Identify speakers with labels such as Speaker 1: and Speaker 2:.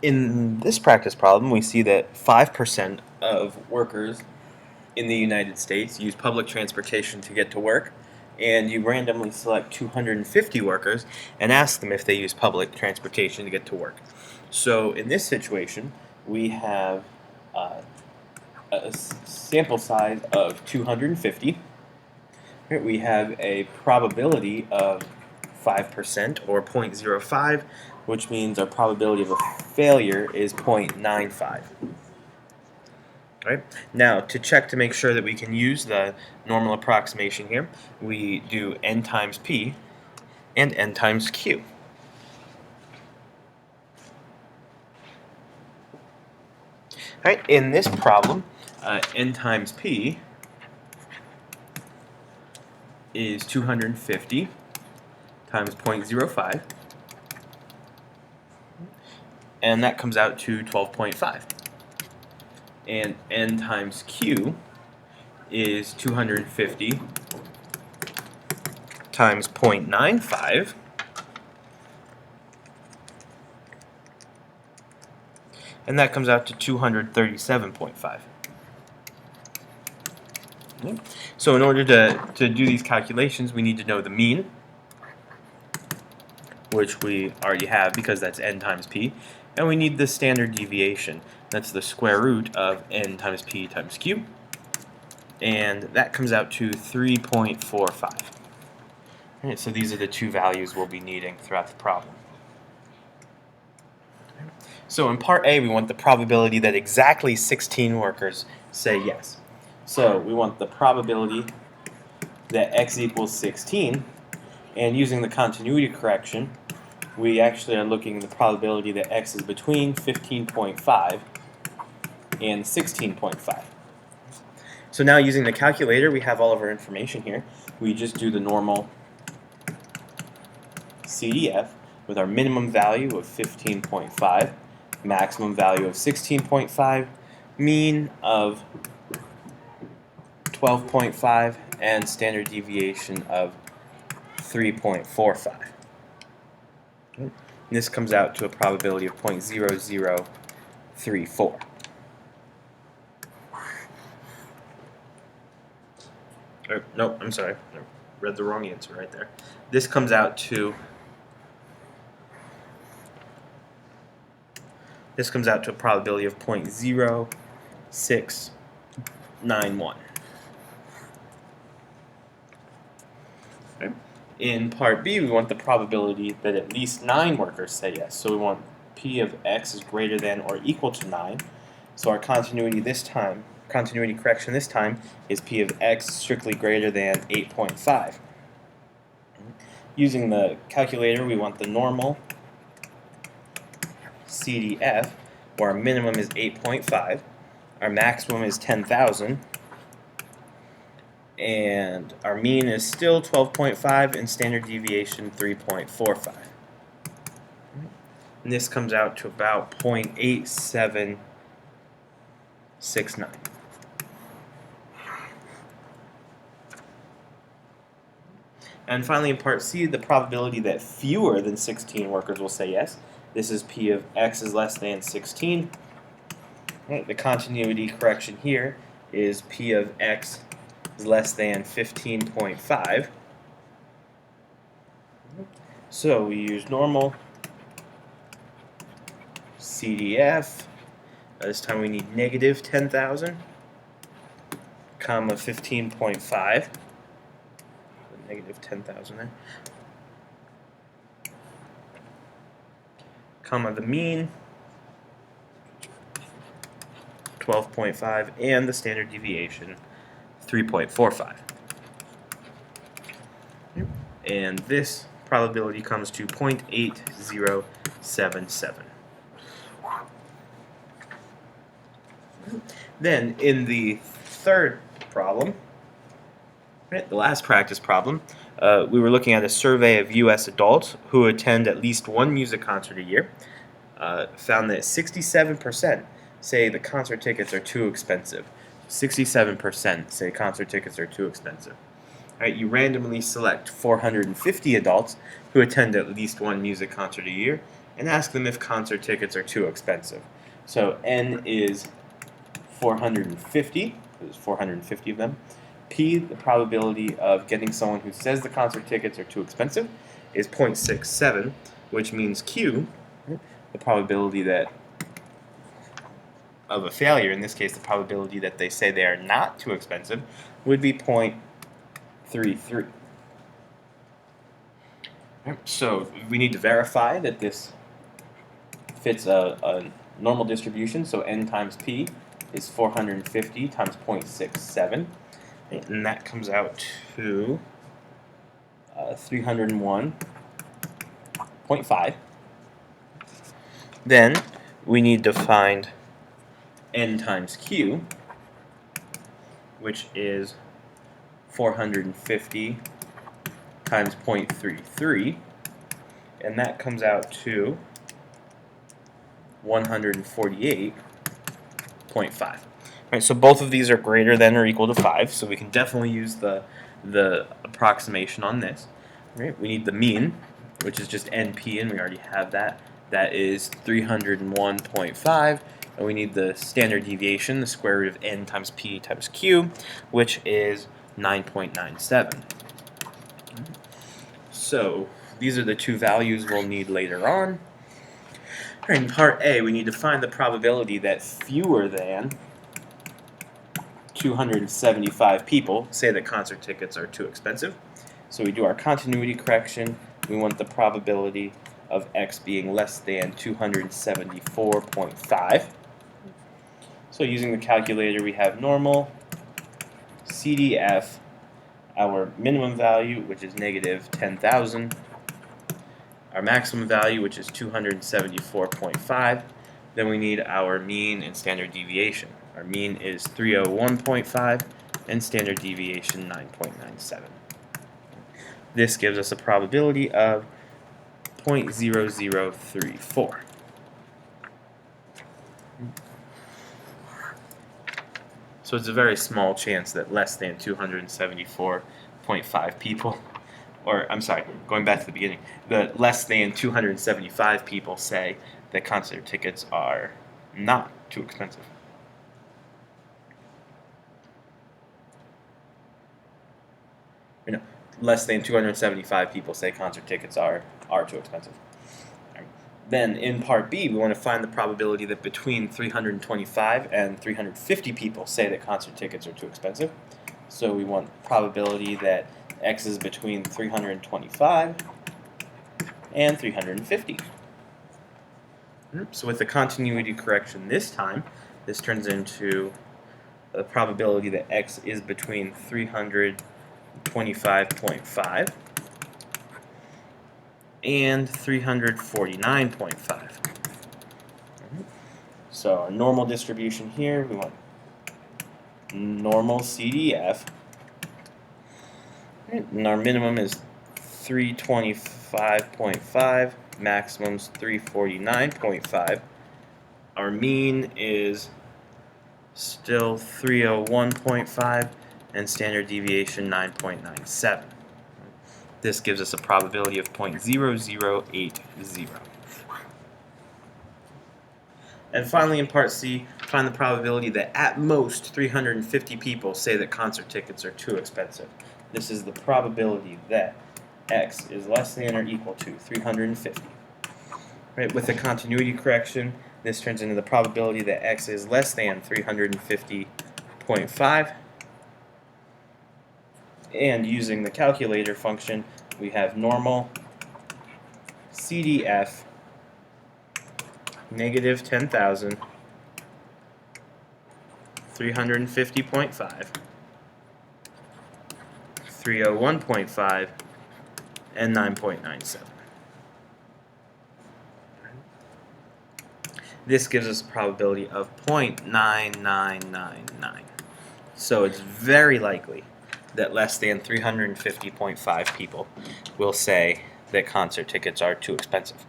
Speaker 1: In this practice problem, we see that 5% of workers in the United States use public transportation to get to work, and you randomly select 250 workers and ask them if they use public transportation to get to work. So in this situation, we have a sample size of 250. We have a probability of 5% or 0.05, which means our probability of a failure is 0.95. Right? Now, to check to make sure that we can use the normal approximation here, we do n times p and n times q. Right? In this problem, n times p is 250 times 0.05, and that comes out to 12.5. And n times q is 250 times 0.95, and that comes out to 237.5. So in order to do these calculations, we need to know the mean, which we already have because that's n times p, and we need the standard deviation. That's the square root of n times p times q, and that comes out to 3.45. Alright, so these are the two values we'll be needing throughout the problem. So in part A, we want the probability that exactly 16 workers say yes. So we want the probability that x equals 16, and using the continuity correction, we actually are looking at the probability that x is between 15.5 and 16.5. So now using the calculator, we have all of our information here. We just do the normal CDF with our minimum value of 15.5, maximum value of 16.5, mean of 12.5, and standard deviation of 3.45. This comes out to a probability of 0.0034. Nope, I'm sorry. I read the wrong answer right there. This comes out to a probability of 0.0691. Okay. In part B, we want the probability that at least 9 workers say yes. So we want p of x is greater than or equal to 9. So our continuity correction this time is p of x strictly greater than 8.5. Using the calculator, we want the normal CDF, where our minimum is 8.5, our maximum is 10,000, and our mean is still 12.5, and standard deviation 3.45. And this comes out to about 0.8769. And finally, in part C, the probability that fewer than 16 workers will say yes. This is p of x is less than 16. Right, the continuity correction here is p of x is less than 15.5. So we use normal CDF. This time we need negative 10,000, comma 15.5. Negative 10,000 there. Comma the mean, 12.5, and the standard deviation, 3.45. And this probability comes to 0.8077. Then in the third problem, the last practice problem, we were looking at a survey of U.S. adults who attend at least one music concert a year. Found that 67% say the concert tickets are too expensive. 67% say concert tickets are too expensive. Right, you randomly select 450 adults who attend at least one music concert a year and ask them if concert tickets are too expensive. So N is 450, there's 450 of them. P, the probability of getting someone who says the concert tickets are too expensive, is 0.67, which means Q, the probability that of a failure, in this case the probability that they say they are not too expensive, would be 0.33. So we need to verify that this fits a normal distribution, so N times P is 450 times 0.67, and that comes out to 301.5. Then we need to find N times Q, which is 450 times 0.33, and that comes out to 148.5. Right, so both of these are greater than or equal to 5, so we can definitely use the approximation on this. Right, we need the mean, which is just NP, and we already have that. That is 301.5, and we need the standard deviation, the square root of N times P times Q, which is 9.97. So these are the two values we'll need later on. In part A, we need to find the probability that fewer than 275 people say that concert tickets are too expensive. So we do our continuity correction. We want the probability of X being less than 274.5. So using the calculator, we have normal, CDF, our minimum value, which is negative 10,000, our maximum value, which is 274.5. Then we need our mean and standard deviation. Our mean is 301.5 and standard deviation 9.97. This gives us a probability of 0.0034. So it's a very small chance that less than 274.5 people, or I'm sorry, going back to the beginning, the less than 275 people say that concert tickets are not too expensive. Less than 275 people say concert tickets are too expensive. Then in part B, we want to find the probability that between 325 and 350 people say that concert tickets are too expensive. So we want probability that X is between 325 and 350. So with the continuity correction this time, this turns into the probability that X is between 325.5 and 349.5. So our normal distribution here, we want normal CDF, and our minimum is 325.5, maximum's 349.5. Our mean is still 301.5, and standard deviation 9.97. This gives us a probability of 0.0080. And finally, in part C, find the probability that at most 350 people say that concert tickets are too expensive. This is the probability that X is less than or equal to 350. Right, with the continuity correction, this turns into the probability that X is less than 350.5. And using the calculator function, we have normal CDF negative 10,000, 350.5, 301.5, and 9.97. This gives us a probability of 0.9999. So it's very likely that less than 350.5 people will say that concert tickets are too expensive.